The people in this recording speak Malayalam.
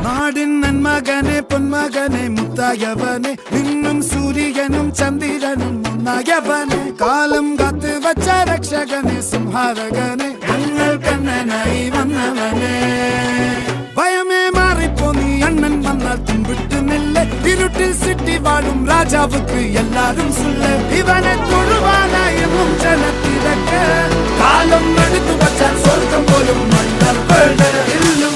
നാടിൻ നന്മകനെ പൊന്മകനെ മുത്തായവനെ നിന്നും സൂര്യനും ചന്ദ്രനും ഒന്നായവനെ കാലം കാത്ത് വച്ച രക്ഷകനെ സംഹാരകനെ ഞങ്ങൾ കണ്ണനായി വന്നവനെ ഭയമേ മാറിപ്പോ നീ അണ്ണൻ വന്നാൽ തുമ്പിട്ട് നില്ല ഇരുട്ടിൽ സിറ്റി വാഴും രാജാവുക്ക് എല്ലാരും സുല്ല ഇവനെ തൊഴുവാനായും ജനത്തിരക്ക് കാലം എടുത്തു വച്ചാൽ സ്വർഗം പോലും മണ്ണർ ഇല്ലും